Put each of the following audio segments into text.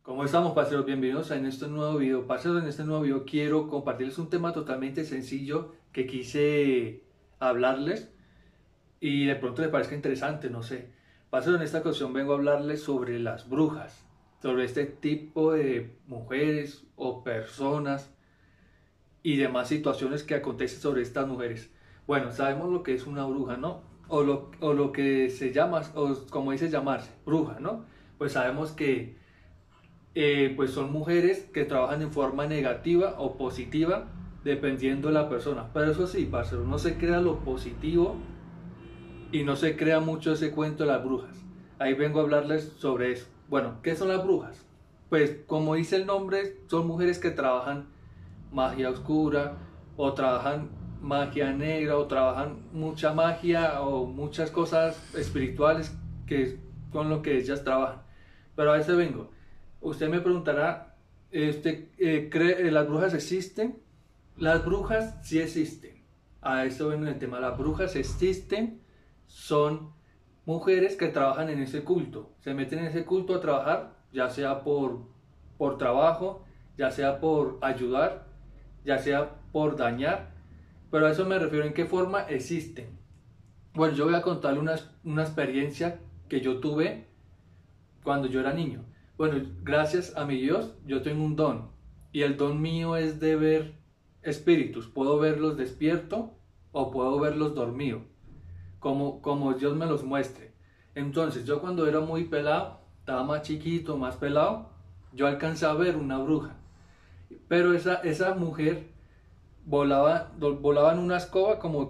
¿Cómo estamos, parceros? Bienvenidos a este nuevo video. Parceros, en este nuevo video quiero compartirles un tema totalmente sencillo que quise hablarles y de pronto les parezca interesante, no sé. Parceros, en esta ocasión vengo a hablarles sobre las brujas, sobre este tipo de mujeres o personas y demás situaciones que acontecen sobre estas mujeres. Bueno, sabemos lo que es una bruja, ¿no? O lo que se llama, o como dice llamarse, bruja, ¿no? Pues sabemos que pues son mujeres que trabajan en forma negativa o positiva dependiendo de la persona. Pero eso sí, parcero, no se crea lo positivo y no se crea mucho ese cuento de las brujas. Ahí vengo a hablarles sobre eso. Bueno, ¿qué son las brujas? Pues como dice el nombre, son mujeres que trabajan magia oscura o trabajan magia negra o trabajan mucha magia o muchas cosas espirituales que con lo que ellas trabajan. Pero a eso vengo. Usted me preguntará, ¿las brujas existen? Las brujas sí existen. A eso vengo el tema. Las brujas existen, son mujeres que trabajan en ese culto. Se meten en ese culto a trabajar, ya sea por trabajo, ya sea por ayudar, ya sea por dañar. Pero a eso me refiero, ¿en qué forma existen? Bueno, yo voy a contarle una experiencia que yo tuve cuando yo era niño. Bueno, gracias a mi Dios, yo tengo un don. Y el don mío es de ver espíritus. Puedo verlos despierto o puedo verlos dormido. Como Dios me los muestre. Entonces, yo cuando era muy pelado, estaba más chiquito, más pelado, yo alcancé a ver una bruja. Pero esa mujer volaba en una escoba, como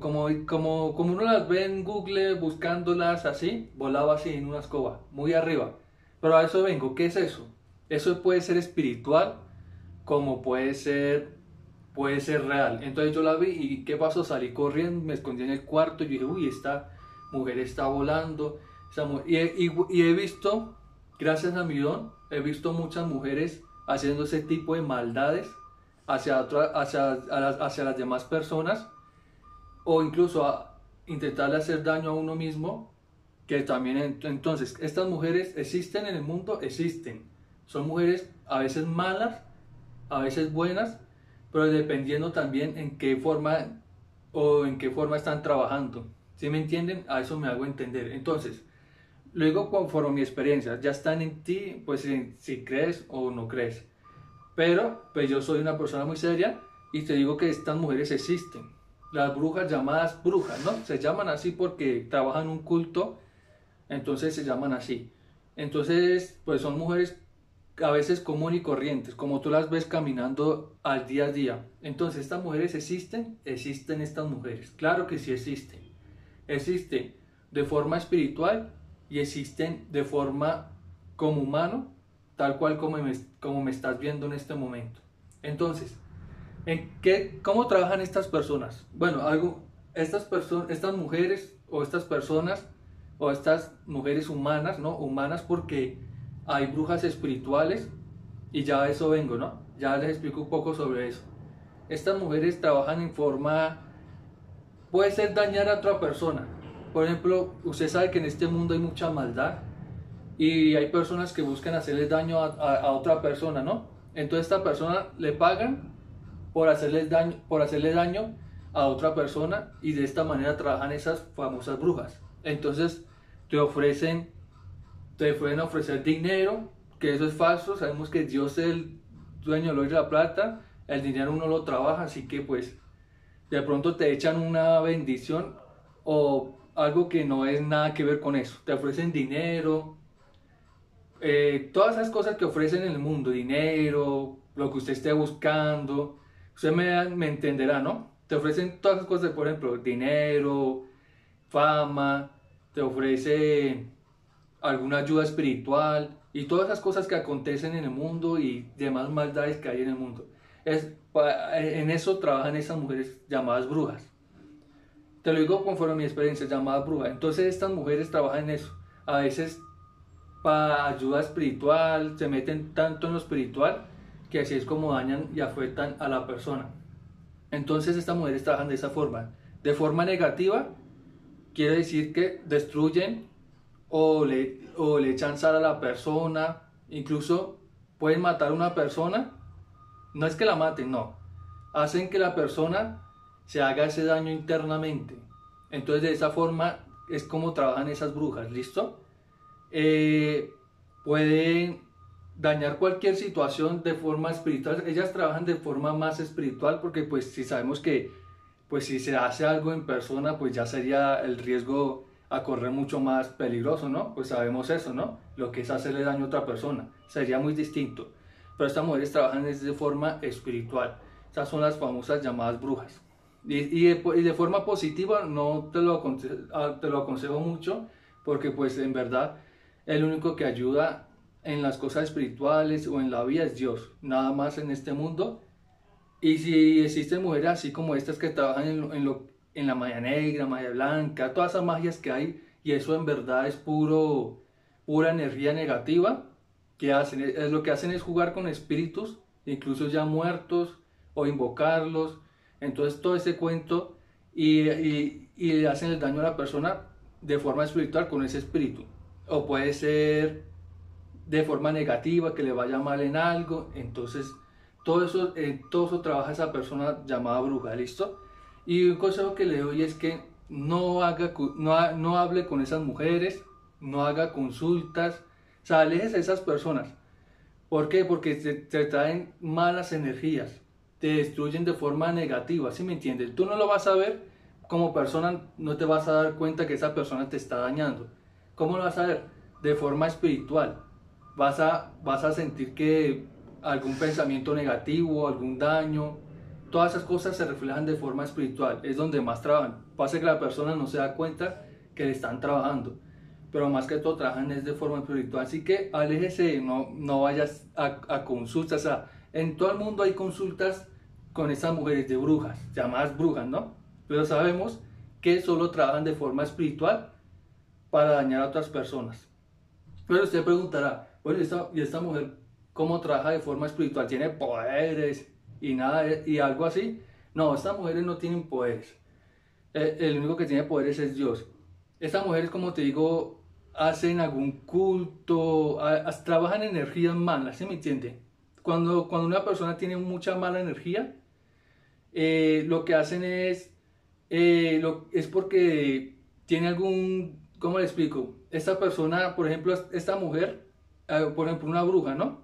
uno las ve en Google buscándolas así, volaba así en una escoba, muy arriba. Pero a eso vengo, ¿qué es eso? Eso puede ser espiritual, como puede ser real. Entonces yo la vi y ¿qué pasó? Salí corriendo, me escondí en el cuarto y dije, uy, esta mujer está volando. Y he visto, gracias a mi don, he visto muchas mujeres haciendo ese tipo de maldades hacia las demás personas o incluso a intentarle hacer daño a uno mismo, que también entonces estas mujeres existen en el mundo, existen, son mujeres a veces malas, a veces buenas, pero dependiendo también en qué forma están trabajando. ¿Sí me entienden? A eso me hago entender. Entonces, luego conforme a mi experiencia, ya están en ti, pues si crees o no crees. Pero pues yo soy una persona muy seria y te digo que estas mujeres existen. Las brujas llamadas brujas, ¿no? Se llaman así porque trabajan un culto, entonces se llaman así. Entonces, pues son mujeres a veces comunes y corrientes, como tú las ves caminando al día a día. Entonces, ¿estas mujeres existen? Existen estas mujeres. Claro que sí existen. Existen de forma espiritual y existen de forma como humano, tal cual como me estás viendo en este momento. Entonces, ¿cómo trabajan estas personas? Bueno, estas mujeres o estas personas o estas mujeres humanas, ¿no? Humanas porque hay brujas espirituales y ya a eso vengo, ¿no? Ya les explico un poco sobre eso. Estas mujeres trabajan en forma, puede ser dañar a otra persona. Por ejemplo, usted sabe que en este mundo hay mucha maldad y hay personas que buscan hacerle daño a otra persona, ¿no? Entonces esta persona le pagan por hacerle daño a otra persona y de esta manera trabajan esas famosas brujas. Entonces te pueden ofrecer dinero, que eso es falso. Sabemos que Dios es el dueño del oro y la plata, el dinero uno lo trabaja, así que pues de pronto te echan una bendición o algo que no es nada que ver con eso. Te ofrecen dinero, todas esas cosas que ofrecen en el mundo, dinero, lo que usted esté buscando, usted me entenderá, ¿no? Te ofrecen todas esas cosas, por ejemplo, dinero, fama, te ofrece alguna ayuda espiritual y todas esas cosas que acontecen en el mundo y demás maldades que hay en el mundo. En eso trabajan esas mujeres llamadas brujas. Te lo digo conforme a mi experiencia, llamadas brujas. Entonces estas mujeres trabajan en eso. A veces para ayuda espiritual, se meten tanto en lo espiritual que así es como dañan y afectan a la persona. Entonces estas mujeres trabajan de esa forma. De forma negativa, quiere decir que destruyen o le echan sal a la persona, incluso pueden matar a una persona, no es que la maten, no, hacen que la persona se haga ese daño internamente. Entonces de esa forma es como trabajan esas brujas, ¿listo? Pueden dañar cualquier situación de forma espiritual. Ellas trabajan de forma más espiritual porque pues si sabemos que pues si se hace algo en persona pues ya sería el riesgo a correr mucho más peligroso, ¿no? Pues sabemos eso, ¿no? Lo que es hacerle daño a otra persona sería muy distinto. Pero estas mujeres trabajan de forma espiritual. Esas son las famosas llamadas brujas. Y de forma positiva no te lo aconsejo mucho porque pues en verdad el único que ayuda en las cosas espirituales o en la vida es Dios, nada más en este mundo. Y si existen mujeres así como estas que trabajan en la magia negra, magia blanca, todas esas magias que hay, y eso en verdad es pura energía negativa, que hacen, lo que hacen es jugar con espíritus, incluso ya muertos, o invocarlos, entonces todo ese cuento, y le hacen el daño a la persona de forma espiritual con ese espíritu. O puede ser de forma negativa, que le vaya mal en algo, entonces todo eso trabaja esa persona llamada bruja, ¿listo? Y un consejo que le doy es que no hable con esas mujeres, no haga consultas, o sea, alejes a esas personas. ¿Por qué? Porque te traen malas energías, te destruyen de forma negativa, ¿sí me entiendes? Tú no lo vas a ver como persona, no te vas a dar cuenta que esa persona te está dañando. ¿Cómo lo vas a ver? De forma espiritual. Vas a sentir que algún pensamiento negativo, algún daño, todas esas cosas se reflejan de forma espiritual, es donde más trabajan. Pasa que la persona no se da cuenta que le están trabajando, pero más que todo trabajan es de forma espiritual, así que aléjese, no vayas a consultas, o sea, en todo el mundo hay consultas con esas mujeres de brujas, llamadas brujas, ¿no? Pero sabemos que solo trabajan de forma espiritual para dañar a otras personas. Pero usted preguntará, bueno, ¿y esta mujer cómo trabaja de forma espiritual? ¿Tiene poderes y nada y algo así? No, estas mujeres no tienen poderes. El único que tiene poderes es Dios. Estas mujeres, como te digo, hacen algún culto, trabajan energías malas, ¿sí me entiende? Cuando una persona tiene mucha mala energía, lo que hacen es porque tiene algún, ¿cómo le explico? Esta persona, por ejemplo, esta mujer, por ejemplo, una bruja, ¿no?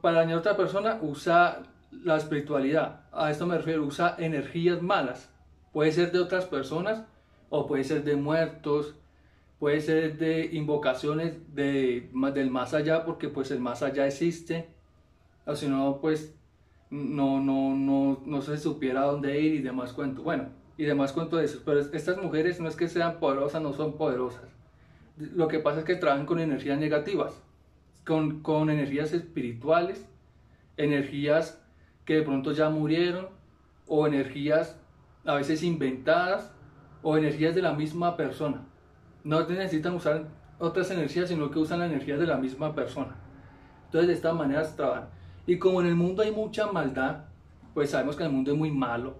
Para dañar a otra persona usa la espiritualidad, a esto me refiero, usa energías malas, puede ser de otras personas o puede ser de muertos, puede ser de invocaciones del más allá, porque pues el más allá existe, o si no, pues no se supiera dónde ir y demás cuento, bueno, y demás cuento de eso, pero estas mujeres no es que sean poderosas, no son poderosas, lo que pasa es que trabajan con energías negativas, con energías espirituales, energías que de pronto ya murieron, o energías a veces inventadas, o energías de la misma persona. No necesitan usar otras energías, sino que usan la energía de la misma persona. Entonces de esta manera se trabajan. Y como en el mundo hay mucha maldad, pues sabemos que el mundo es muy malo.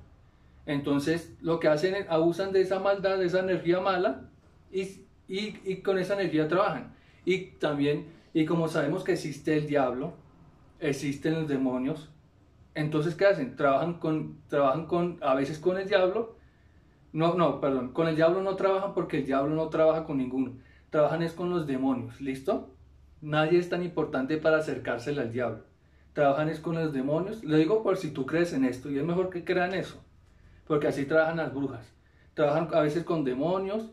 Entonces lo que hacen es abusan de esa maldad, de esa energía mala, y con esa energía trabajan. Y también, y como sabemos que existe el diablo, existen los demonios, entonces ¿qué hacen? Trabajan a veces con el diablo. No, perdón, con el diablo no trabajan porque el diablo no trabaja con ninguno. Trabajan es con los demonios, ¿listo? Nadie es tan importante para acercársele al diablo. Trabajan es con los demonios. Le digo por si tú crees en esto, y es mejor que crean eso, porque así trabajan las brujas. Trabajan a veces con demonios,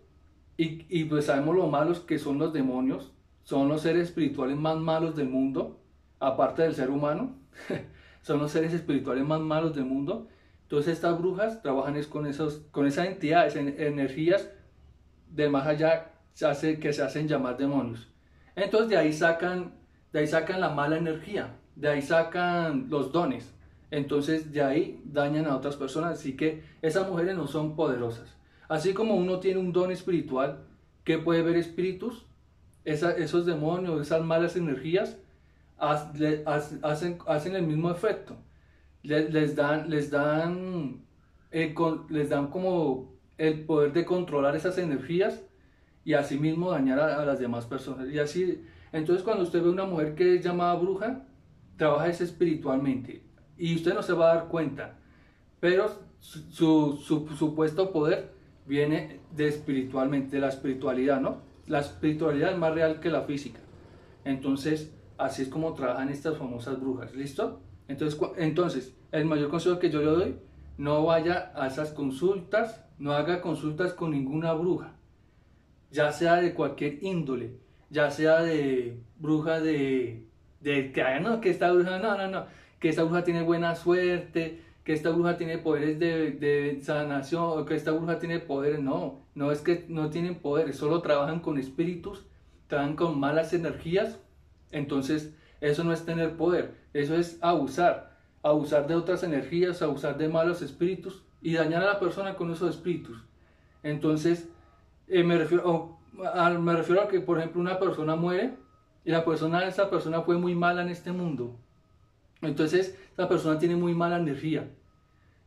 y pues sabemos lo malos que son los demonios. Son los seres espirituales más malos del mundo, aparte del ser humano. Son los seres espirituales más malos del mundo. Entonces estas brujas trabajan es con esas entidades, energías del más allá que se hacen llamar demonios. Entonces de ahí sacan la mala energía, de ahí sacan los dones. Entonces de ahí dañan a otras personas, así que esas mujeres no son poderosas. Así como uno tiene un don espiritual que puede ver espíritus, esos demonios, esas malas energías hacen el mismo efecto. Les dan como el poder de controlar esas energías y asimismo dañar a las demás personas. Y así Entonces cuando usted ve una mujer que es llamada bruja, trabaja es espiritualmente y usted no se va a dar cuenta, pero su supuesto poder viene de espiritualmente, de la espiritualidad, ¿no? La espiritualidad es más real que la física. Entonces, así es como trabajan estas famosas brujas, ¿listo? Entonces, el mayor consejo que yo le doy, no vaya a esas consultas, no haga consultas con ninguna bruja, ya sea de cualquier índole, ya sea de bruja de que, no, que esta bruja, no, que esta bruja tiene buena suerte, que esta bruja tiene poderes de sanación, o que esta bruja tiene poderes, no es que no tienen poderes, solo trabajan con espíritus, trabajan con malas energías, entonces eso no es tener poder, eso es abusar de otras energías, abusar de malos espíritus y dañar a la persona con esos espíritus. Entonces, me refiero a que, por ejemplo, una persona muere y esa persona fue muy mala en este mundo. Entonces, esa persona tiene muy mala energía.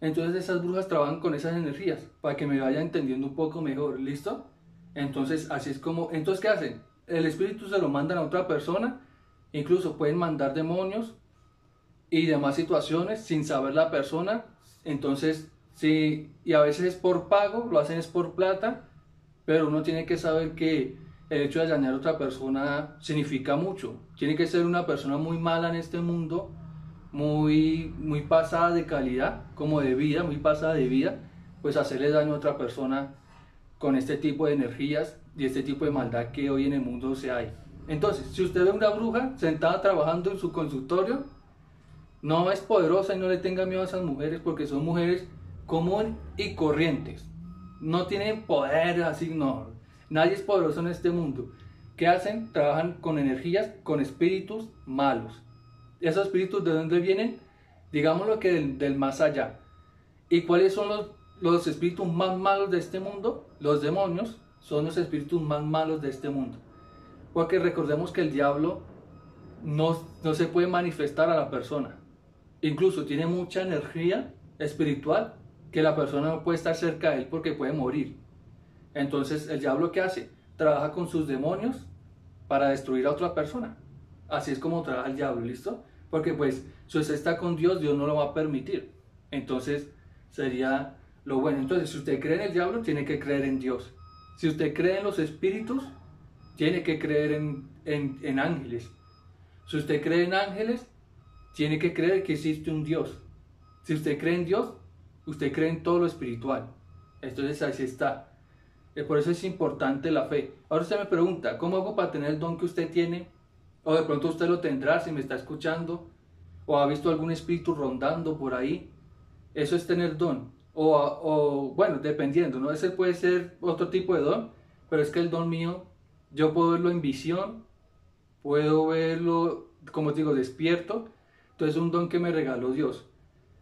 Entonces, esas brujas trabajan con esas energías para que me vaya entendiendo un poco mejor. ¿Listo? Entonces, así es como... Entonces, ¿qué hacen? El espíritu se lo mandan a otra persona. Incluso pueden mandar demonios y demás situaciones sin saber la persona. Entonces, sí, y a veces es por pago, lo hacen es por plata, pero uno tiene que saber que el hecho de dañar a otra persona significa mucho. Tiene que ser una persona muy mala en este mundo, muy pasada de calidad, como de vida, muy pasada de vida, pues hacerle daño a otra persona con este tipo de energías y este tipo de maldad que hoy en el mundo se hay. Entonces, si usted ve una bruja sentada trabajando en su consultorio, no es poderosa y no le tenga miedo a esas mujeres porque son mujeres comunes y corrientes. No tienen poder así, no. Nadie es poderoso en este mundo. ¿Qué hacen? Trabajan con energías, con espíritus malos. ¿Esos espíritus de dónde vienen? Digámoslo que del más allá. ¿Y cuáles son los espíritus más malos de este mundo? Los demonios son los espíritus más malos de este mundo. Porque recordemos que el diablo no se puede manifestar a la persona. Incluso tiene mucha energía espiritual que la persona no puede estar cerca de él porque puede morir. Entonces, ¿el diablo qué hace? Trabaja con sus demonios para destruir a otra persona. Así es como trabaja el diablo, ¿listo? Porque pues, si usted está con Dios, Dios no lo va a permitir. Entonces, sería lo bueno. Entonces, si usted cree en el diablo, tiene que creer en Dios. Si usted cree en los espíritus, tiene que creer en ángeles. Si usted cree en ángeles, tiene que creer que existe un Dios. Si usted cree en Dios, usted cree en todo lo espiritual. Entonces así está. Por eso es importante la fe. Ahora usted me pregunta, ¿cómo hago para tener el don que usted tiene? O de pronto usted lo tendrá si me está escuchando. O ha visto algún espíritu rondando por ahí. Eso es tener don. Bueno, dependiendo, ¿no? Ese puede ser otro tipo de don. Pero es que el don mío, yo puedo verlo en visión. Puedo verlo, como digo, despierto. Entonces es un don que me regaló Dios.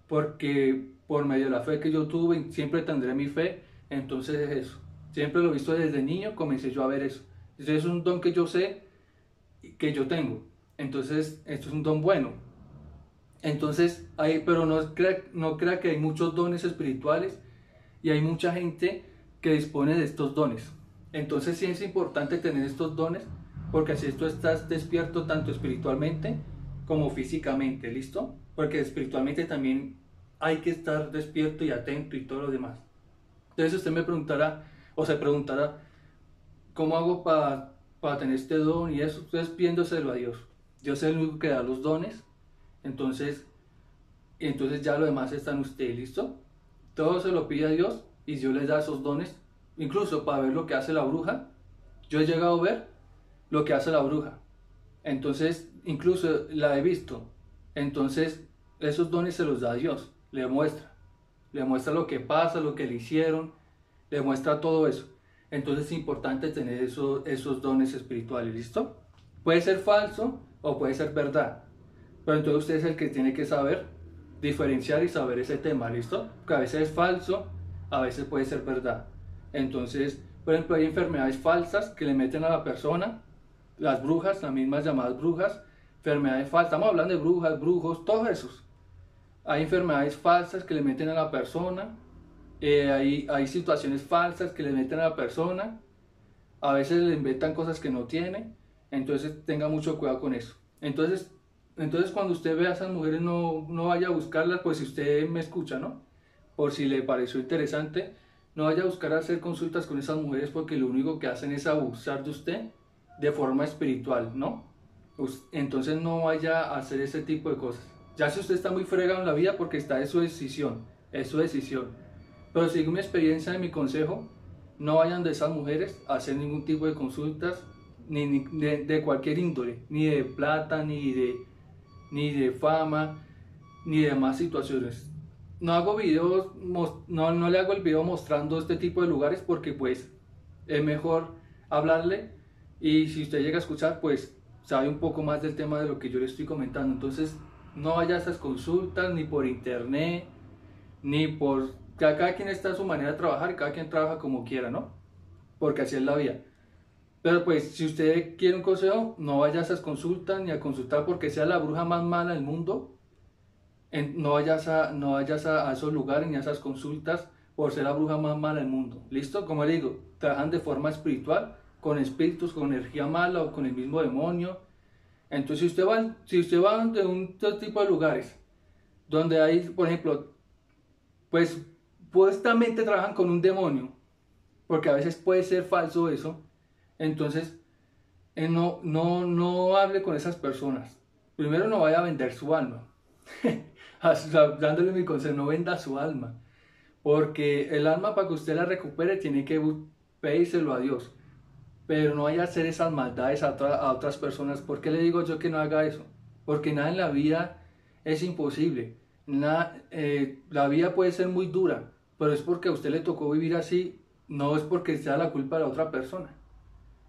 Porque por medio de la fe que yo tuve, siempre tendré mi fe. Entonces es eso. Siempre lo he visto desde niño, comencé yo a ver eso. Entonces es un don que yo sé que yo tengo. Entonces esto es un don bueno. Entonces, pero no crea que hay muchos dones espirituales y hay mucha gente que dispone de estos dones. Entonces sí es importante tener estos dones porque así tú estás despierto tanto espiritualmente como físicamente, ¿listo? Porque espiritualmente también hay que estar despierto y atento y todo lo demás. Entonces usted me preguntará, o se preguntará, ¿cómo hago para tener este don? Y eso, ustedes pidiéndoselo a Dios. Dios es el único que da los dones, entonces ya lo demás está en usted, ¿listo? Todo se lo pide a Dios y Dios les da esos dones, incluso para ver lo que hace la bruja. Yo he llegado a ver lo que hace la bruja, entonces incluso la he visto. Entonces esos dones se los da Dios, le muestra lo que pasa, lo que le hicieron, le muestra todo eso. Entonces es importante tener esos dones espirituales, ¿listo? Puede ser falso o puede ser verdad, pero entonces usted es el que tiene que saber diferenciar y saber ese tema, ¿listo? Porque a veces es falso, a veces puede ser verdad. Entonces, por ejemplo, hay enfermedades falsas que le meten a la persona, las brujas, las mismas llamadas brujas, enfermedades falsas, estamos hablando de brujas, brujos, todos esos. Hay enfermedades falsas que le meten a la persona, hay situaciones falsas que le meten a la persona, a veces le inventan cosas que no tiene. Entonces tenga mucho cuidado con eso. Entonces cuando usted ve a esas mujeres no vaya a buscarlas, pues si usted me escucha, ¿no? Por si le pareció interesante, no vaya a buscar hacer consultas con esas mujeres porque lo único que hacen es abusar de usted de forma espiritual, ¿no? Entonces no vaya a hacer ese tipo de cosas. Ya si usted está muy fregado en la vida porque está en su decisión, es su decisión. Pero según mi experiencia y mi consejo, no vayan de esas mujeres a hacer ningún tipo de consultas, ni de cualquier índole, ni de plata, ni de fama, ni de más situaciones. No hago videos, no le hago el video mostrando este tipo de lugares porque pues es mejor hablarle y si usted llega a escuchar pues sabe un poco más del tema de lo que yo le estoy comentando. Entonces no vaya a esas consultas ni por internet, ni por... Cada quien está a su manera de trabajar y cada quien trabaja como quiera, ¿no? Porque así es la vida. Pero pues si usted quiere un consejo, no vaya a esas consultas ni a consultar porque sea la bruja más mala del mundo. No vayas a esos lugares ni a esas consultas por ser la bruja más mala del mundo. ¿Listo? Como le digo, trabajan de forma espiritual, con espíritus, con energía mala o con el mismo demonio. Entonces si usted va de un tipo de lugares donde hay, por ejemplo, pues supuestamente trabajan con un demonio, porque a veces puede ser falso eso, entonces no hable con esas personas. Primero no vaya a vender su alma. Dándole mi consejo, no venda su alma. Porque el alma para que usted la recupere tiene que pedírselo a Dios. Pero no vaya a hacer esas maldades a otras personas. ¿Por qué le digo yo que no haga eso? Porque nada en la vida es imposible. La vida puede ser muy dura, pero es porque a usted le tocó vivir así, no es porque sea la culpa de la otra persona.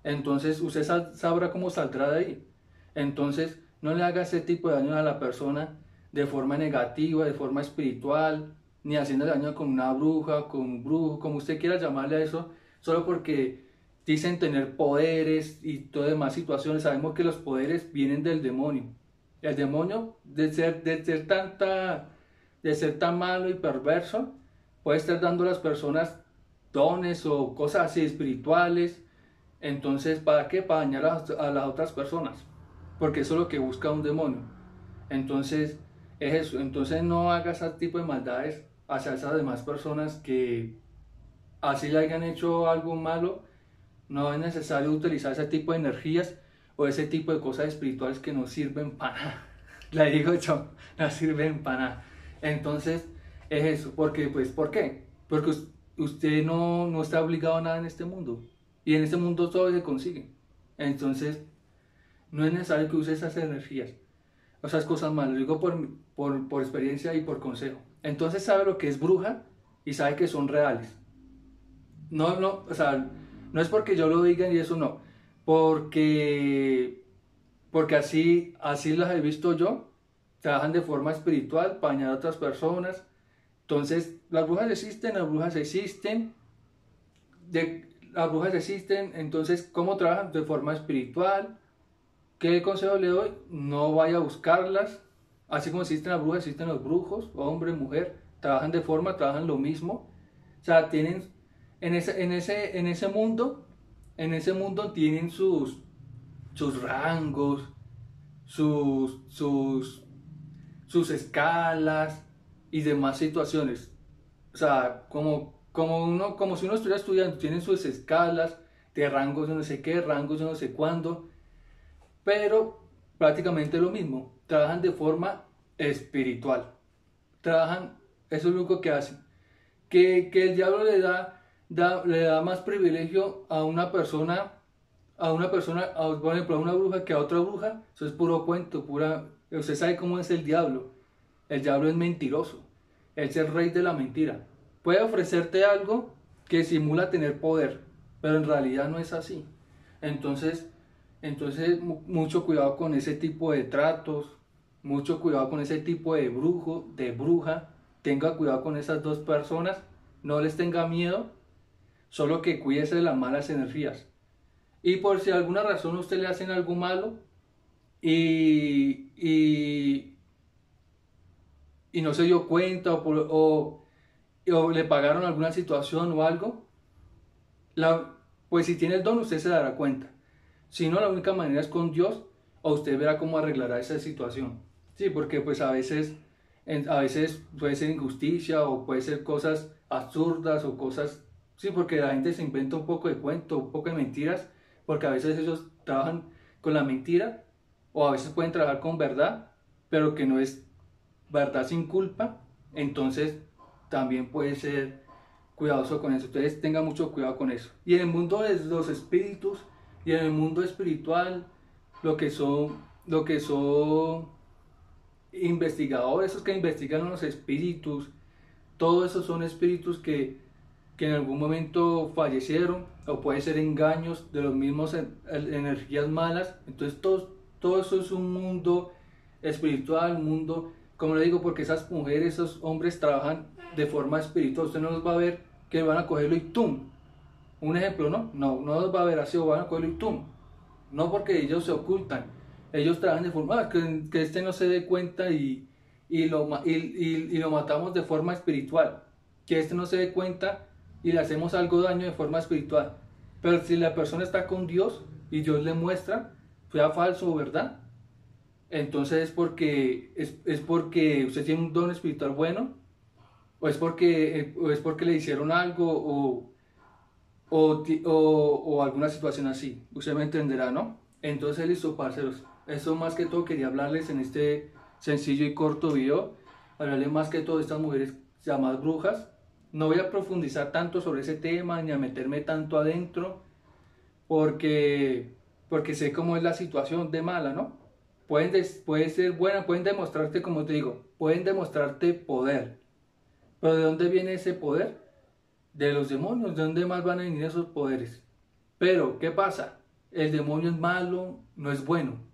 Entonces usted sabrá cómo saldrá de ahí. Entonces no le haga ese tipo de daño a la persona de forma negativa, de forma espiritual, ni haciendo daño con una bruja, con un brujo, como usted quiera llamarle a eso, solo porque dicen tener poderes y todas demás situaciones. Sabemos que los poderes vienen del demonio. El demonio, de ser tan malo y perverso, puede estar dando a las personas dones o cosas así espirituales. Entonces, ¿para qué? Para dañar a las otras personas, porque eso es lo que busca un demonio. Entonces, es eso. Entonces, no haga ese tipo de maldades hacia esas demás personas que así le hayan hecho algo malo. No es necesario utilizar ese tipo de energías o ese tipo de cosas espirituales que no sirven para nada. Le digo yo, no sirven para nada. Entonces, es eso. Porque, pues, ¿por qué? Porque usted no está obligado a nada en este mundo. Y en este mundo todo se consigue. Entonces, no es necesario que use esas energías, esas cosas malas. Lo digo por experiencia y por consejo. Entonces sabe lo que es bruja y sabe que son reales. O sea, no es porque yo lo diga y eso no. Porque así las he visto yo. Trabajan de forma espiritual para dañar a otras personas. Entonces, las brujas existen, entonces, ¿cómo trabajan? De forma espiritual. ¿Qué consejo le doy? No vaya a buscarlas. Así como existen las brujas, existen los brujos, hombre, mujer, trabajan lo mismo. O sea, tienen, en ese mundo tienen sus rangos, sus escalas y demás situaciones. O sea, como si uno estuviera estudiando, tienen sus escalas de rangos de no sé qué, rangos de no sé cuándo, pero prácticamente lo mismo. Trabajan de forma espiritual. Eso es lo único que hacen. Que el diablo le da más privilegio a una persona, por ejemplo, a una bruja que a otra bruja. Eso es puro cuento, usted sabe cómo es el diablo. El diablo es mentiroso. Él es el rey de la mentira. Puede ofrecerte algo que simula tener poder, pero en realidad no es así. Entonces mucho cuidado con ese tipo de tratos, mucho cuidado con ese tipo de bruja. Tenga cuidado con esas dos personas, no les tenga miedo, solo que cuídese de las malas energías. Y por si alguna razón a usted le hacen algo malo y no se dio cuenta o le pagaron alguna situación o algo, pues si tiene el don usted se dará cuenta. Si no, la única manera es con Dios, o usted verá cómo arreglará esa situación. Sí, porque pues a veces puede ser injusticia o puede ser cosas absurdas o cosas, sí, porque la gente se inventa un poco de cuento, un poco de mentiras, porque a veces ellos trabajan con la mentira o a veces pueden trabajar con verdad, pero que no es verdad sin culpa, entonces también puede ser cuidadoso con eso. Entonces tenga mucho cuidado con eso. Y en el mundo de los espíritus y en el mundo espiritual, lo que son investigadores, esos que investigan los espíritus, todos esos son espíritus que en algún momento fallecieron, o puede ser engaños de los mismos energías malas. Entonces todo eso es un mundo espiritual, un mundo, como le digo, porque esas mujeres, esos hombres trabajan de forma espiritual. Usted no los va a ver que van a cogerlo y tum. Un ejemplo, no los va a ver así, o van a cogerlo y tum. No, porque ellos se ocultan. Ellos trabajan de forma que este no se dé cuenta y lo matamos de forma espiritual. Que este no se dé cuenta y le hacemos algo daño de forma espiritual. Pero si la persona está con Dios y Dios le muestra, sea falso o verdad, entonces es porque usted tiene un don espiritual bueno, o es porque le hicieron algo, o alguna situación así. Usted me entenderá, ¿no? Entonces, listo, parceros. Eso más que todo quería hablarles en este sencillo y corto video. Hablarles más que todo de estas mujeres llamadas brujas. No voy a profundizar tanto sobre ese tema ni a meterme tanto adentro, porque sé cómo es la situación de mala, ¿no? Puede ser buena, pueden demostrarte, como te digo, pueden demostrarte poder. Pero ¿de dónde viene ese poder? De los demonios. ¿De dónde más van a venir esos poderes? Pero, ¿qué pasa? El demonio es malo, no es bueno.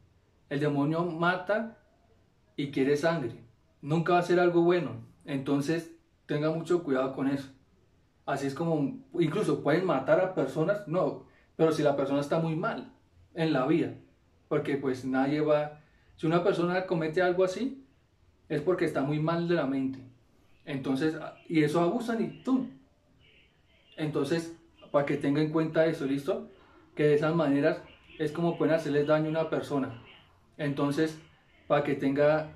El demonio mata y quiere sangre. Nunca va a ser algo bueno. Entonces, tenga mucho cuidado con eso. Así es como, incluso pueden matar a personas, no, pero si la persona está muy mal en la vida. Porque pues nadie va, si una persona comete algo así, es porque está muy mal de la mente. Entonces, y eso abusan y ¡tum! Entonces, para que tenga en cuenta eso, ¿listo? Que de esas maneras es como pueden hacerles daño a una persona. Entonces, para que tenga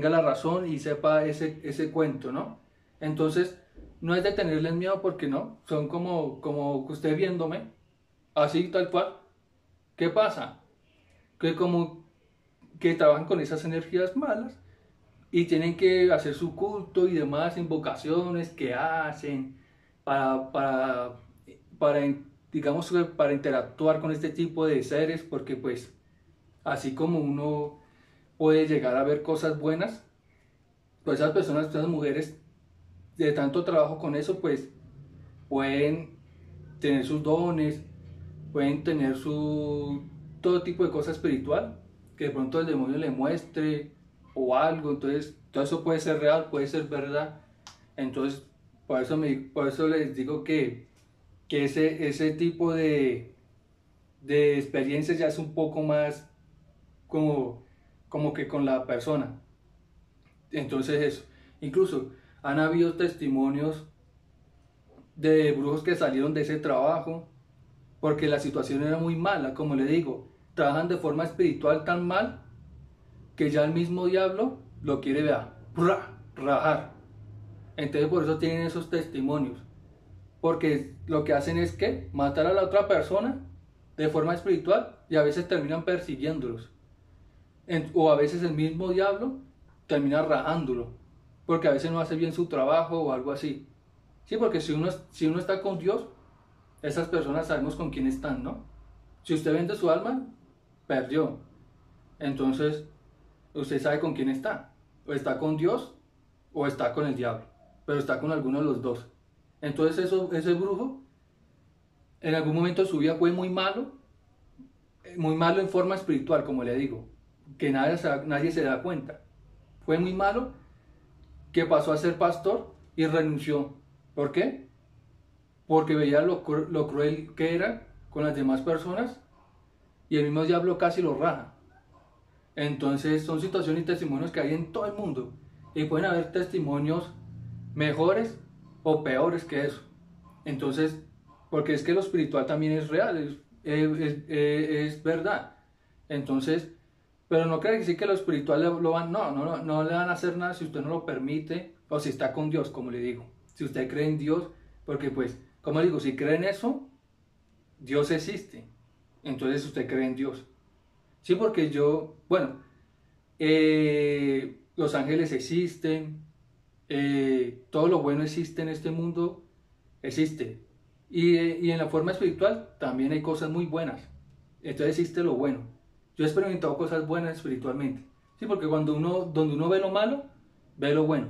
la razón y sepa ese cuento, ¿no? Entonces, no es de tenerles miedo porque no, son como usted viéndome, así tal cual. ¿Qué pasa? Que trabajan con esas energías malas y tienen que hacer su culto y demás invocaciones que hacen para, digamos, para interactuar con este tipo de seres, porque pues así como uno puede llegar a ver cosas buenas, pues esas personas, esas mujeres de tanto trabajo con eso, pues pueden tener sus dones, pueden tener todo tipo de cosa espiritual que de pronto el demonio le muestre o algo. Entonces todo eso puede ser real, puede ser verdad. Entonces por eso les digo que ese tipo de experiencias ya es un poco más como que con la persona. Entonces eso, incluso han habido testimonios de brujos que salieron de ese trabajo porque la situación era muy mala. Como le digo, trabajan de forma espiritual tan mal que ya el mismo diablo lo quiere ver, rajar. Entonces por eso tienen esos testimonios, porque lo que hacen es que matar a la otra persona de forma espiritual y a veces terminan persiguiéndolos, o a veces el mismo diablo termina rajándolo porque a veces no hace bien su trabajo o algo así. Sí, porque si uno está con Dios, esas personas sabemos con quién están, ¿no? Si usted vende su alma, perdió. Entonces usted sabe con quién está, o está con Dios o está con el diablo, pero está con alguno de los dos. Entonces ese brujo en algún momento de su vida fue muy malo en forma espiritual, como le digo, que nadie se da cuenta. Fue muy malo, que pasó a ser pastor y renunció. ¿Por qué? Porque veía lo cruel que era con las demás personas y el mismo diablo casi lo raja. Entonces son situaciones y testimonios que hay en todo el mundo, y pueden haber testimonios mejores o peores que eso. Entonces, porque es que lo espiritual también es real, es verdad. Entonces, pero no cree que sí que lo espiritual lo van, no le van a hacer nada si usted no lo permite, o si está con Dios, como le digo. Si usted cree en Dios, porque pues, como le digo, si cree en eso, Dios existe. Entonces usted cree en Dios. Sí, porque bueno, los ángeles existen, todo lo bueno existe en este mundo, existe. Y en la forma espiritual también hay cosas muy buenas. Entonces existe lo bueno. Yo he experimentado cosas buenas espiritualmente. Sí, porque donde uno ve lo malo, ve lo bueno.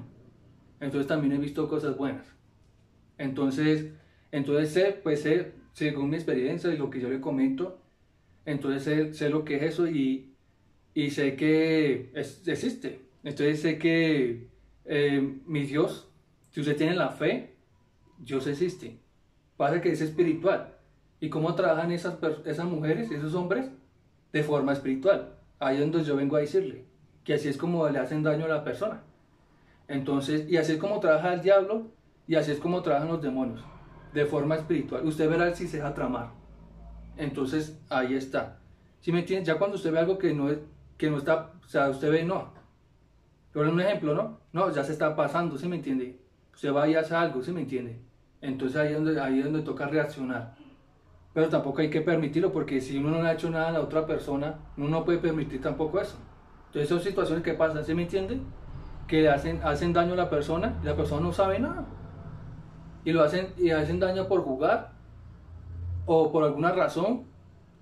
Entonces también he visto cosas buenas. Entonces sé, según mi experiencia y lo que yo le comento, entonces sé lo que es eso y sé que existe. Entonces sé que mi Dios, si usted tiene la fe, Dios existe. Pasa que es espiritual. ¿Y cómo trabajan esas mujeres, esos hombres? De forma espiritual. Ahí es donde yo vengo a decirle que así es como le hacen daño a la persona. Entonces, y así es como trabaja el diablo y así es como trabajan los demonios. De forma espiritual. Usted verá si se deja tramar. Entonces, ahí está. ¿Sí me entiende? Ya cuando usted ve algo que no está, o sea, usted ve, no. Pero un ejemplo, ¿no? No, ya se está pasando, ¿sí me entiende? Usted va y hace algo, ¿sí me entiende? Entonces ahí es donde toca reaccionar. Pero tampoco hay que permitirlo, porque si uno no le ha hecho nada a la otra persona, uno no puede permitir tampoco eso. Entonces son situaciones que pasan, ¿sí me entiende? Que le hacen daño a la persona y la persona no sabe nada. Y hacen daño por jugar o por alguna razón.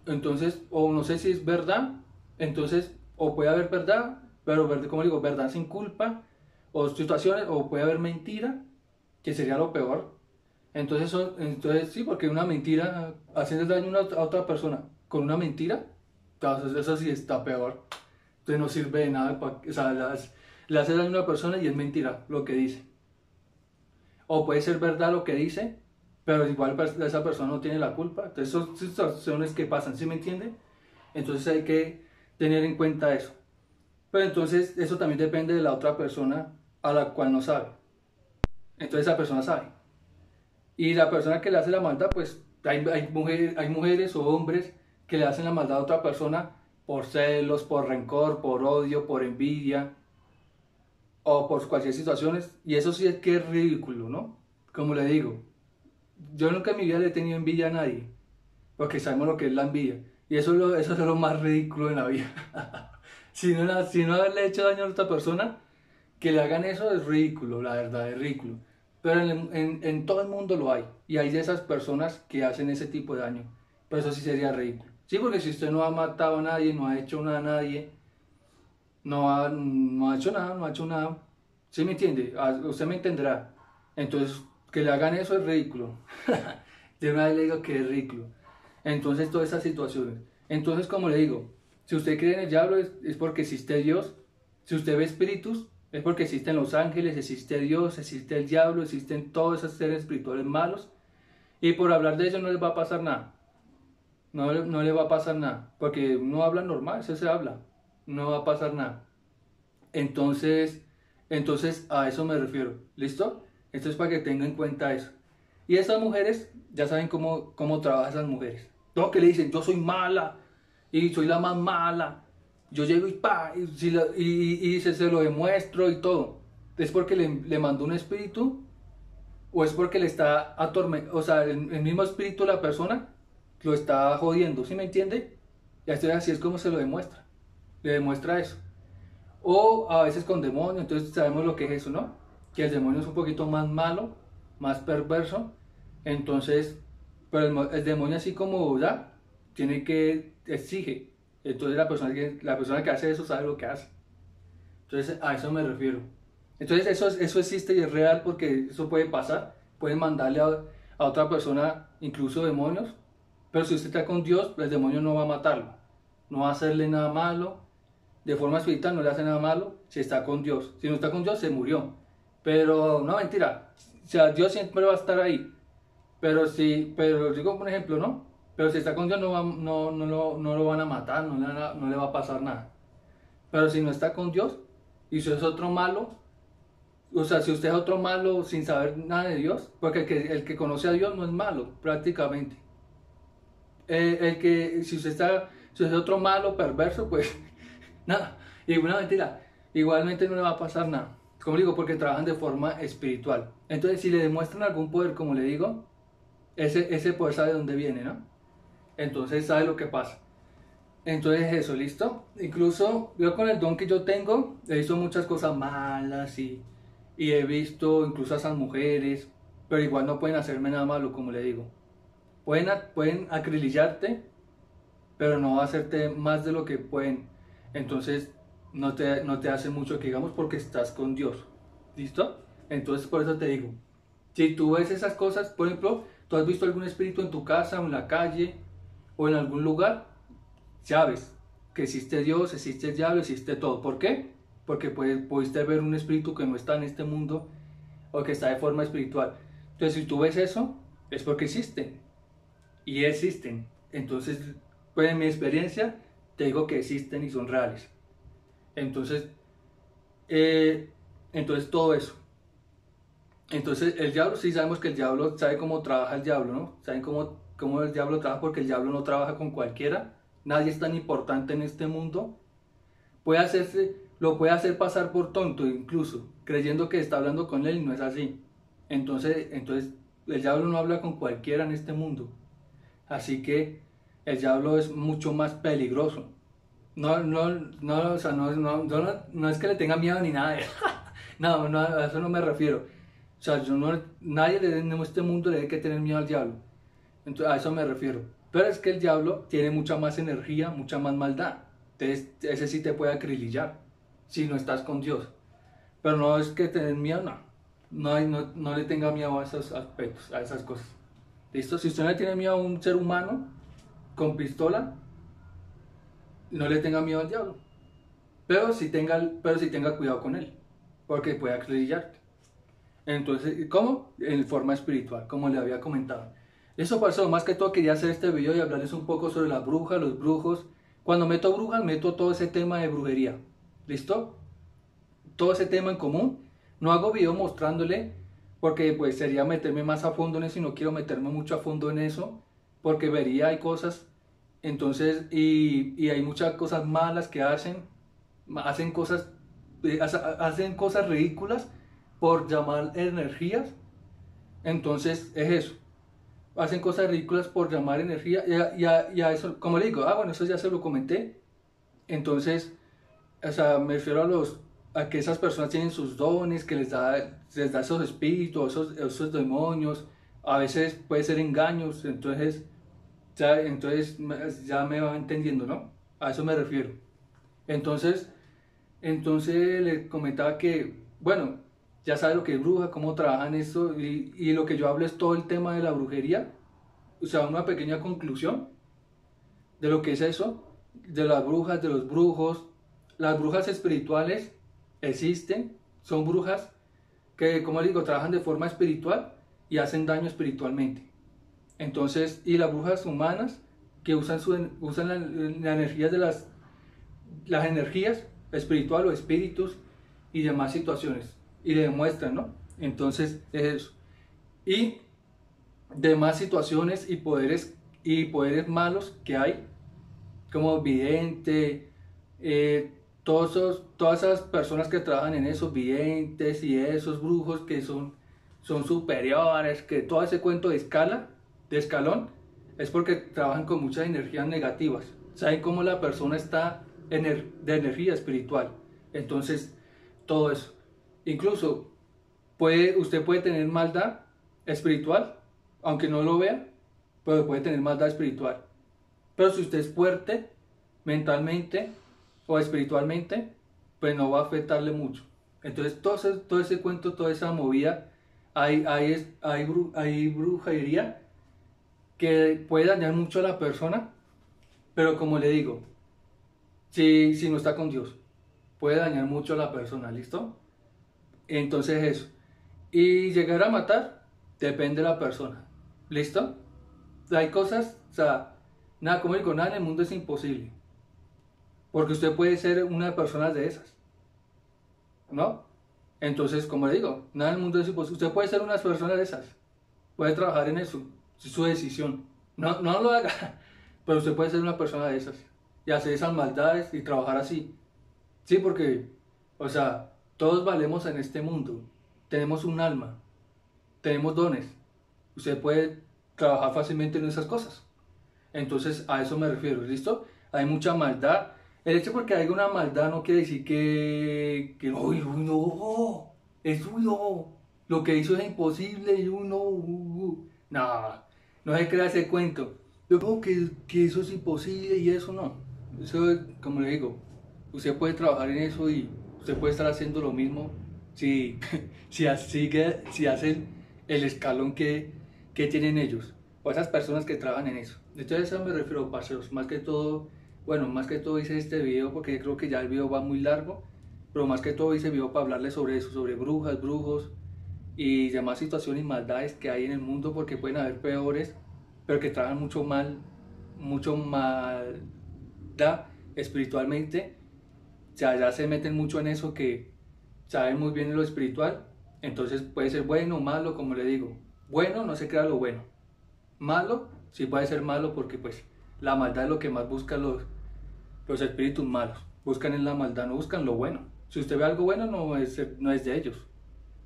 Entonces, o no sé si es verdad, entonces, o puede haber verdad, pero como digo, verdad sin culpa, o situaciones, o puede haber mentira, que sería lo peor. Entonces sí, porque una mentira, haciendo daño a otra persona con una mentira, entonces eso sí está peor. Entonces no sirve de nada, o sea, le hace daño a una persona y es mentira lo que dice. O puede ser verdad lo que dice, pero igual esa persona no tiene la culpa. Entonces son situaciones que pasan, ¿sí me entiende? Entonces hay que tener en cuenta eso. Pero entonces eso también depende de la otra persona a la cual no sabe. Entonces esa persona sabe. Y la persona que le hace la maldad, pues hay mujeres o hombres que le hacen la maldad a otra persona por celos, por rencor, por odio, por envidia o por cualquier situación. Y eso sí es que es ridículo, ¿no? Como le digo, yo nunca en mi vida le he tenido envidia a nadie, porque sabemos lo que es la envidia. Y eso es lo más ridículo en la vida. Si no haberle hecho daño a otra persona, que le hagan eso es ridículo, la verdad, es ridículo. Pero en todo el mundo lo hay. Y hay de esas personas que hacen ese tipo de daño. Pero eso sí sería ridículo. Sí, porque si usted no ha matado a nadie, no ha hecho nada a nadie, no ha hecho nada, no ha hecho nada. ¿Sí me entiende? Usted me entenderá. Entonces, que le hagan eso es ridículo. De una vez le digo que es ridículo. Entonces, todas esas situaciones. Entonces, como le digo, si usted cree en el diablo es porque existe Dios. Si usted ve espíritus, es porque existen los ángeles, existe Dios, existe el diablo, existen todos esos seres espirituales malos. Y por hablar de eso no les va a pasar nada. No le va a pasar nada. Porque uno habla normal, eso se habla. No va a pasar nada. Entonces a eso me refiero. ¿Listo? Esto es para que tengan en cuenta eso. Y esas mujeres, ya saben cómo trabajan esas mujeres. Todo que le dicen, yo soy mala y soy la más mala. Yo llego y pa, y se lo demuestro y todo. ¿Es porque le mandó un espíritu? ¿O es porque le está atormentando? O sea, el mismo espíritu de la persona lo está jodiendo, ¿sí me entiende? Y así es como se lo demuestra. Le demuestra eso. O a veces con demonios, entonces sabemos lo que es eso, ¿no? Que el demonio es un poquito más malo, más perverso. Entonces, pero el demonio así como da, exige. Entonces la persona que hace eso sabe lo que hace. Entonces a eso me refiero. Entonces eso existe y es real porque eso puede pasar. Pueden mandarle a otra persona incluso demonios. Pero si usted está con Dios, el demonio no va a matarlo. No va a hacerle nada malo. De forma espiritual no le hace nada malo si está con Dios. Si no está con Dios, se murió. Pero no, mentira. O sea, Dios siempre va a estar ahí. Pero digo por ejemplo, ¿no? Pero si está con Dios no lo van a matar, no le va a pasar nada. Pero si no está con Dios y si es otro malo, o sea, si usted es otro malo sin saber nada de Dios, porque el que conoce a Dios no es malo, prácticamente. si si usted es otro malo, perverso, pues nada, y una mentira, igualmente no le va a pasar nada. Como digo, porque trabajan de forma espiritual. Entonces, si le demuestran algún poder, como le digo, ese poder sabe de dónde viene, ¿no? Entonces sabe lo que pasa. Entonces eso, ¿listo? Incluso yo con el don que yo tengo, he visto muchas cosas malas y he visto incluso a esas mujeres, pero igual no pueden hacerme nada malo, como le digo. Pueden acribillarte, pero no hacerte más de lo que pueden. Entonces no te hace mucho que digamos porque estás con Dios. ¿Listo? Entonces por eso te digo, si tú ves esas cosas, por ejemplo, tú has visto algún espíritu en tu casa o en la calle o en algún lugar, sabes que existe Dios, existe el diablo, existe todo. ¿Por qué? Porque pudiste ver un espíritu que no está en este mundo o que está de forma espiritual. Entonces si tú ves eso, es porque existen y existen. Entonces, pues en mi experiencia, te digo que existen y son reales. Entonces, entonces todo eso. Entonces el diablo, sí sabemos que el diablo sabe cómo trabaja el diablo, ¿no? Saben cómo el diablo trabaja porque el diablo no trabaja con cualquiera. Nadie es tan importante en este mundo. Lo puede hacer pasar por tonto incluso, creyendo que está hablando con él y no es así. Entonces el diablo no habla con cualquiera en este mundo. Así que el diablo es mucho más peligroso. O sea, no es que le tenga miedo ni nada. No, a eso no me refiero. O sea, nadie en este mundo le debe que tener miedo al diablo. Entonces, a eso me refiero. Pero es que el diablo tiene mucha más energía, mucha más maldad. Entonces, ese sí te puede acribillar si no estás con Dios. Pero no es que tener miedo, no. No le tenga miedo a esos aspectos, a esas cosas. ¿Listo? Si usted no le tiene miedo a un ser humano con pistola, no le tenga miedo al diablo. Pero sí tenga cuidado con él, porque puede acribillarte. Entonces, ¿cómo? En forma espiritual, como le había comentado. Eso pasó, más que todo quería hacer este video y hablarles un poco sobre las brujas, los brujos. Cuando meto brujas, meto todo ese tema de brujería. ¿Listo? Todo ese tema en común. No hago video mostrándole, porque pues sería meterme más a fondo en eso y no quiero meterme mucho a fondo en eso, porque vería hay cosas, entonces, y hay muchas cosas malas que hacen hacen cosas ridículas por llamar energías. Entonces es eso, hacen cosas ridículas por llamar energía y a eso, como le digo, bueno, eso ya se lo comenté. Entonces, o sea, me refiero a que esas personas tienen sus dones, que les da esos espíritus, esos demonios, a veces puede ser engaños. Entonces ya me va entendiendo, ¿no? A eso me refiero. Entonces le comentaba que, bueno, ya sabe lo que es bruja, cómo trabajan esto, y lo que yo hablo es todo el tema de la brujería. O sea, una pequeña conclusión de lo que es eso, de las brujas, de los brujos. Las brujas espirituales existen, son brujas que, como digo, trabajan de forma espiritual y hacen daño espiritualmente. Entonces, y las brujas humanas que usan la energía de las energías espiritual o espíritus y demás situaciones y le demuestran, ¿no? Entonces es eso. Y demás situaciones y poderes malos que hay, como vidente, todas esas personas que trabajan en esos videntes y esos brujos que son superiores, que todo ese cuento de escalón, es porque trabajan con muchas energías negativas. Saben cómo la persona está de energía espiritual. Entonces, todo eso. Incluso, usted puede tener maldad espiritual, aunque no lo vea, pero puede tener maldad espiritual. Pero si usted es fuerte mentalmente o espiritualmente, pues no va a afectarle mucho. Entonces, todo ese cuento, toda esa movida, hay brujería que puede dañar mucho a la persona, pero como le digo, si no está con Dios, puede dañar mucho a la persona, ¿listo? Entonces eso. Y llegar a matar, depende de la persona, ¿listo? Hay cosas, o sea, nada, como digo, nada en el mundo es imposible, porque usted puede ser una persona de esas, ¿no? Entonces, como le digo, nada en el mundo es imposible. Usted puede ser una persona de esas, puede trabajar en eso, es su decisión. No lo haga, pero usted puede ser una persona de esas y hacer esas maldades y trabajar así. Sí, porque, o sea, todos valemos en este mundo, tenemos un alma, tenemos dones, usted puede trabajar fácilmente en esas cosas. Entonces a eso me refiero, ¿listo? Hay mucha maldad. El hecho porque haya una maldad no quiere decir que uy, uy, no, es uy, no, lo que hizo es imposible y uno, no, no se crea ese cuento. Yo creo que eso es imposible y eso no. Eso, como le digo, usted puede trabajar en eso y usted puede estar haciendo lo mismo si, si hace el escalón que tienen ellos o esas personas que trabajan en eso. Entonces a eso me refiero, parceros, más que todo, bueno, más que todo hice este video porque creo que ya el video va muy largo, pero más que todo hice el video para hablarles sobre eso, sobre brujas, brujos y demás situaciones y maldades que hay en el mundo, porque pueden haber peores, pero que trabajan mucho maldad espiritualmente. O sea, ya se meten mucho en eso, que saben muy bien en lo espiritual. Entonces puede ser bueno o malo, como le digo. Bueno, no se crea lo bueno. Malo, sí puede ser malo, porque pues la maldad es lo que más buscan los espíritus malos. Buscan en la maldad, no buscan lo bueno. Si usted ve algo bueno, no es de ellos.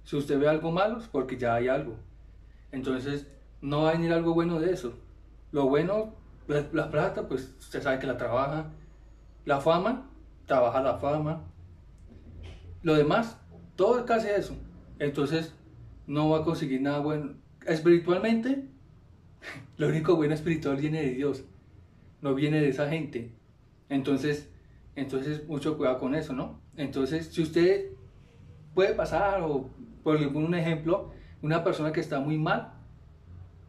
Si usted ve algo malo, es porque ya hay algo. Entonces no va a venir algo bueno de eso. Lo bueno, la plata, pues usted sabe que la trabaja. La fama, trabaja la fama. Lo demás, todo es casi eso. Entonces no va a conseguir nada bueno. Espiritualmente, lo único bueno espiritual viene de Dios, no viene de esa gente. Entonces mucho cuidado con eso, ¿no? Entonces, si usted puede pasar, o por un ejemplo, una persona que está muy mal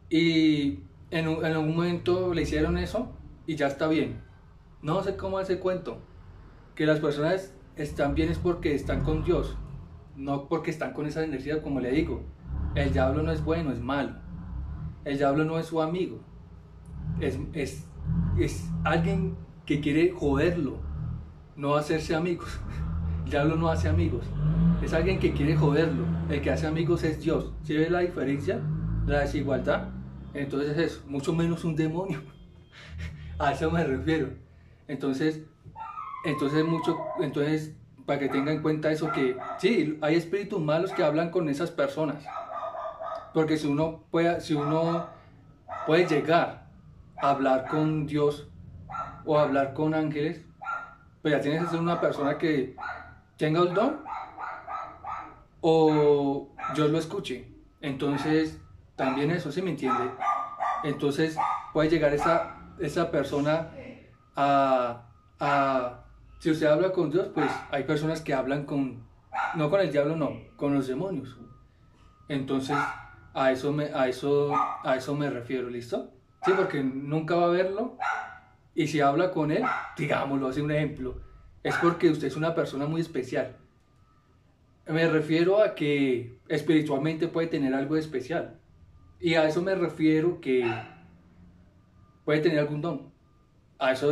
y en algún momento le hicieron eso y ya está bien. No sé cómo hace cuento. Que las personas están bien es porque están con Dios, no porque están con esa energía, como le digo. El diablo no es bueno, es malo. El diablo no es su amigo. Es alguien que quiere joderlo, no hacerse amigos. El diablo no hace amigos. Es alguien que quiere joderlo. El que hace amigos es Dios. ¿Sí ve la diferencia? La desigualdad. Entonces es eso, mucho menos un demonio. A eso me refiero. Entonces, para que tenga en cuenta eso, que sí, hay espíritus malos que hablan con esas personas. Porque si uno puede llegar a hablar con Dios o hablar con ángeles, pues ya tienes que ser una persona que tenga el don o Dios lo escuche. Entonces, también eso, ¿sí me entiende? Entonces, puede llegar esa persona si usted habla con Dios, pues hay personas que hablan no con el diablo, no, con los demonios. Entonces, a eso me refiero, ¿listo? Sí, porque nunca va a verlo, y si habla con él, digámoslo, hace un ejemplo, es porque usted es una persona muy especial. Me refiero a que espiritualmente puede tener algo de especial, y a eso me refiero, que puede tener algún don. A eso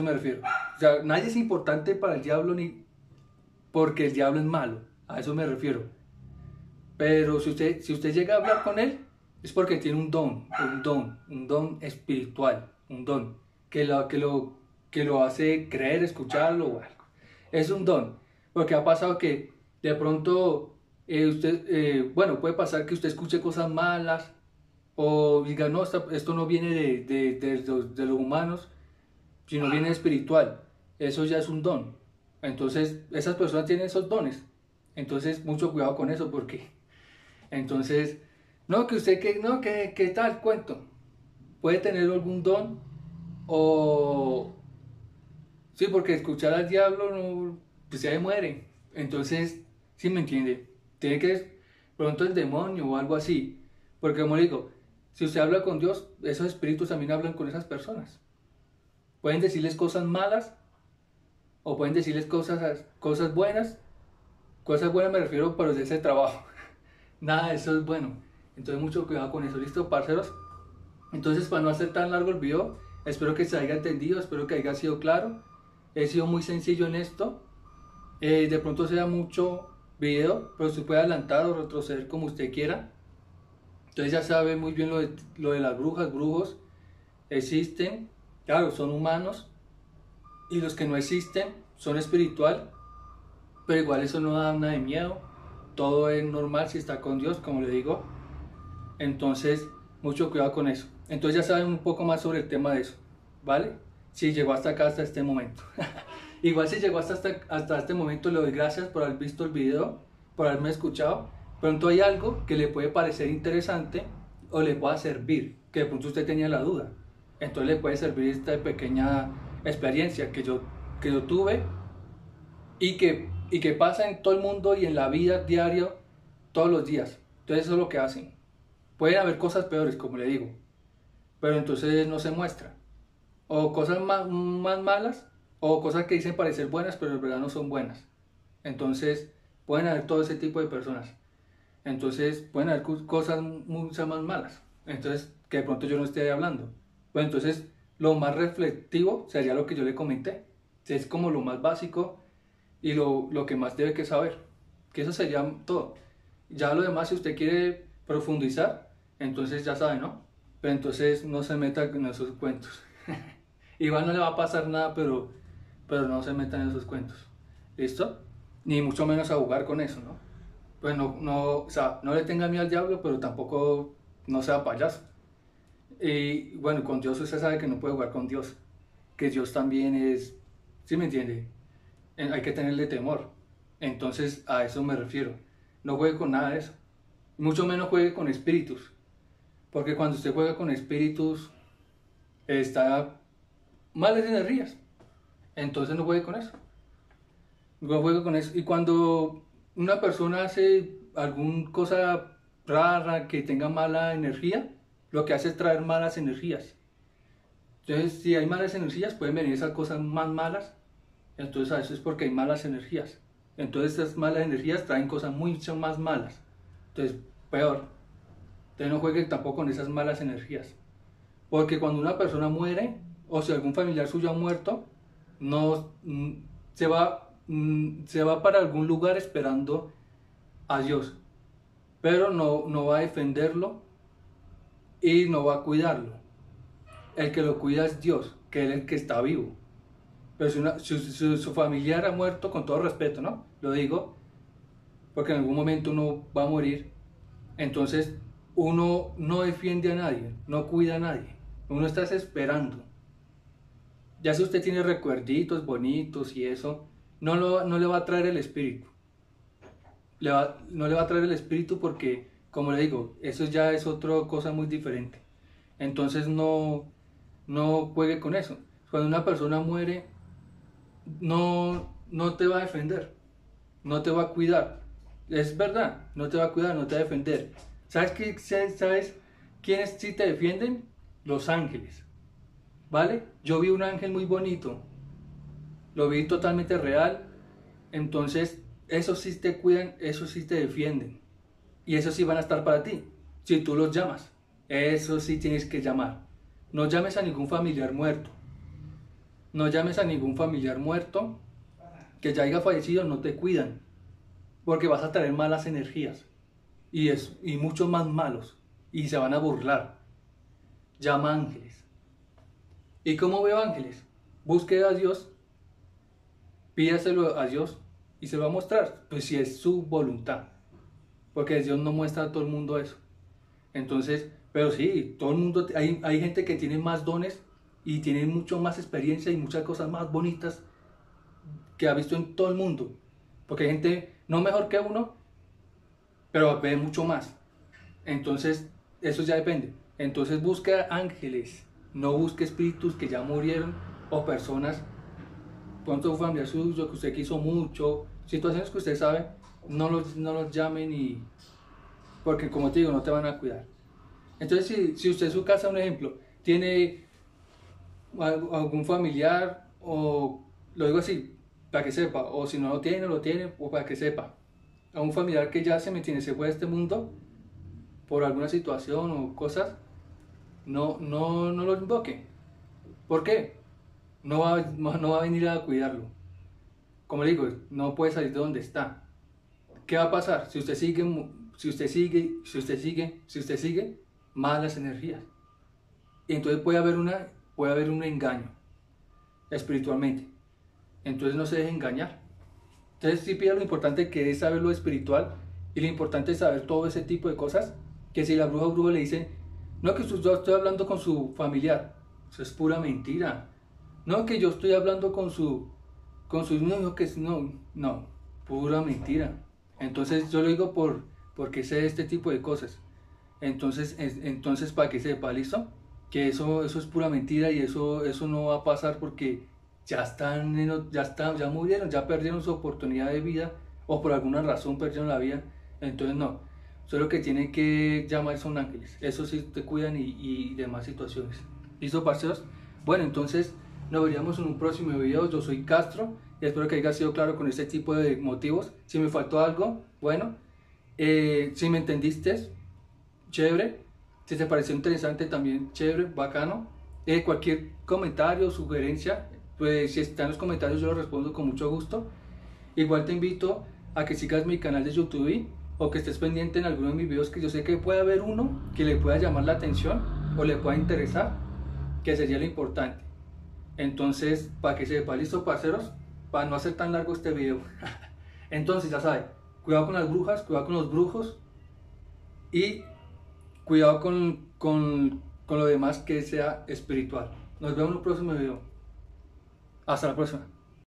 me refiero. O sea, nadie es importante para el diablo ni porque el diablo es malo. A eso me refiero. Pero si usted llega a hablar con él, es porque tiene un don espiritual, un don que lo hace creer, escucharlo o algo. Es un don. Porque ha pasado que de pronto bueno, puede pasar que usted escuche cosas malas o diga, no, esto no viene de los humanos, sino viene espiritual. Eso ya es un don. Entonces, esas personas tienen esos dones. Entonces, mucho cuidado con eso, porque entonces, no, que usted, que tal cuento, puede tener algún don, o sí, porque escuchar al diablo, no, pues ya se muere. Entonces, ¿sí me entiende? Tiene que pronto el demonio o algo así, porque como digo, si usted habla con Dios, esos espíritus también hablan con esas personas. Pueden decirles cosas malas o pueden decirles cosas buenas. Cosas buenas me refiero, pero de ese trabajo. Nada de eso es bueno. Entonces mucho cuidado con eso. ¿Listo, parceros? Entonces, para no hacer tan largo el video, espero que se haya entendido, espero que haya sido claro. He sido muy sencillo en esto. De pronto sea mucho video, pero se puede adelantar o retroceder como usted quiera. Entonces ya sabe muy bien lo de las brujas, brujos. Existen. Claro, son humanos y los que no existen son espiritual, pero igual eso no da nada de miedo. Todo es normal si está con Dios, como le digo. Entonces, mucho cuidado con eso. Entonces ya saben un poco más sobre el tema de eso, ¿vale? Si llegó hasta acá, hasta este momento. Igual si llegó hasta este momento, le doy gracias por haber visto el video, por haberme escuchado. Pronto hay algo que le puede parecer interesante o le pueda servir, que de pronto usted tenía la duda. Entonces le puede servir esta pequeña experiencia que yo tuve y que pasa en todo el mundo y en la vida diaria todos los días. Entonces eso es lo que hacen. Pueden haber cosas peores, como le digo, pero entonces no se muestra. O cosas más malas, o cosas que dicen parecer buenas, pero en verdad no son buenas. Entonces pueden haber todo ese tipo de personas. Entonces pueden haber cosas muchas más malas. Entonces que de pronto yo no esté hablando. Pues entonces lo más reflectivo sería lo que yo le comenté. Es como lo más básico y lo que más debe que saber. Que eso sería todo. Ya lo demás, si usted quiere profundizar, entonces ya sabe, ¿no? Pero entonces no se meta en esos cuentos. Igual no le va a pasar nada, pero no se metan en esos cuentos. ¿Listo? Ni mucho menos a jugar con eso, ¿no? Pues o sea, no le tenga miedo al diablo, pero tampoco no sea payaso. Y bueno, con Dios usted sabe que no puede jugar con Dios. Que Dios también es, ¿sí me entiende? Hay que tenerle temor. Entonces a eso me refiero. No juegue con nada de eso. Mucho menos juegue con espíritus. Porque cuando usted juega con espíritus, está malas energías. Entonces no juegue con eso. No juegue con eso. Y cuando una persona hace alguna cosa rara que tenga mala energía, lo que hace es traer malas energías. Entonces, si hay malas energías, pueden venir esas cosas más malas. Entonces, a eso es porque hay malas energías. Entonces, estas malas energías traen cosas mucho más malas. Entonces, peor. Entonces, no jueguen tampoco con esas malas energías. Porque cuando una persona muere, o si algún familiar suyo ha muerto, no se va para algún lugar esperando a Dios. Pero no va a defenderlo y no va a cuidarlo. El que lo cuida es Dios, que es el que está vivo. Pero si su familiar ha muerto, con todo respeto, ¿no? Lo digo, porque en algún momento uno va a morir. Entonces, uno no defiende a nadie, no cuida a nadie. Uno está esperando. Ya si usted tiene recuerditos bonitos y eso, no le va a traer el espíritu. No le va a traer el espíritu porque, como le digo, eso ya es otra cosa muy diferente. Entonces no juegue con eso. Cuando una persona muere, no te va a defender, no te va a cuidar. Es verdad, no te va a cuidar, no te va a defender. ¿Sabes quiénes sí te defienden? Los ángeles. ¿Vale? Yo vi un ángel muy bonito, lo vi totalmente real. Entonces, esos sí te cuidan, esos sí te defienden. Y esos sí van a estar para ti, si tú los llamas. Eso sí tienes que llamar. No llames a ningún familiar muerto. No llames a ningún familiar muerto que ya haya fallecido, no te cuidan. Porque vas a traer malas energías. Y muchos más malos. Y se van a burlar. Llama ángeles. ¿Y cómo veo ángeles? Busque a Dios. Pídaselo a Dios. Y se lo va a mostrar. Pues si es su voluntad. Porque Dios no muestra a todo el mundo eso. Entonces, pero sí, todo el mundo, hay gente que tiene más dones y tiene mucho más experiencia y muchas cosas más bonitas que ha visto en todo el mundo. Porque hay gente no mejor que uno, pero ve mucho más. Entonces, eso ya depende. Entonces busca ángeles, no busque espíritus que ya murieron o personas, pronto familiar suyo que usted quiso mucho, situaciones que usted sabe, no los llamen y porque como te digo, no te van a cuidar. Entonces, si usted en su casa, un ejemplo, tiene algún familiar, o lo digo así, para que sepa, o si no lo tiene, o para que sepa, a un familiar que ya se fue de este mundo, por alguna situación o cosas, no lo invoque. ¿Por qué? No va a venir a cuidarlo. Como le digo, no puede salir de donde está. ¿Qué va a pasar? Si usted sigue malas energías. Y entonces puede haber puede haber un engaño espiritualmente. Entonces no se deje engañar. Entonces sí pida lo importante que es saber lo espiritual y lo importante es saber todo ese tipo de cosas, que si la bruja o brujo le dicen, no, que yo estoy hablando con su familiar, eso es pura mentira. No, que yo estoy hablando con su no, que no, pura mentira. Entonces yo lo digo porque sé este tipo de cosas. Entonces para que sepa, ¿listo? Que eso es pura mentira y eso no va a pasar porque ya murieron, ya perdieron su oportunidad de vida o por alguna razón perdieron la vida. Entonces no, solo que tienen que llamar son ángeles. Eso sí te cuidan y demás situaciones. ¿Listo, parceros? Bueno, entonces nos veríamos en un próximo video. Yo soy Castro y espero que haya sido claro con este tipo de motivos. Si me faltó algo, bueno, si me entendiste, chévere. Si te pareció interesante también, chévere, bacano. Cualquier comentario, sugerencia, pues si está en los comentarios yo lo respondo con mucho gusto. Igual te invito a que sigas mi canal de YouTube o que estés pendiente en alguno de mis videos, que yo sé que puede haber uno que le pueda llamar la atención o le pueda interesar, que sería lo importante. Entonces, para que sepa, listo, parceros, para no hacer tan largo este video. Entonces, ya saben, cuidado con las brujas, cuidado con los brujos y cuidado con lo demás que sea espiritual. Nos vemos en un próximo video. Hasta la próxima.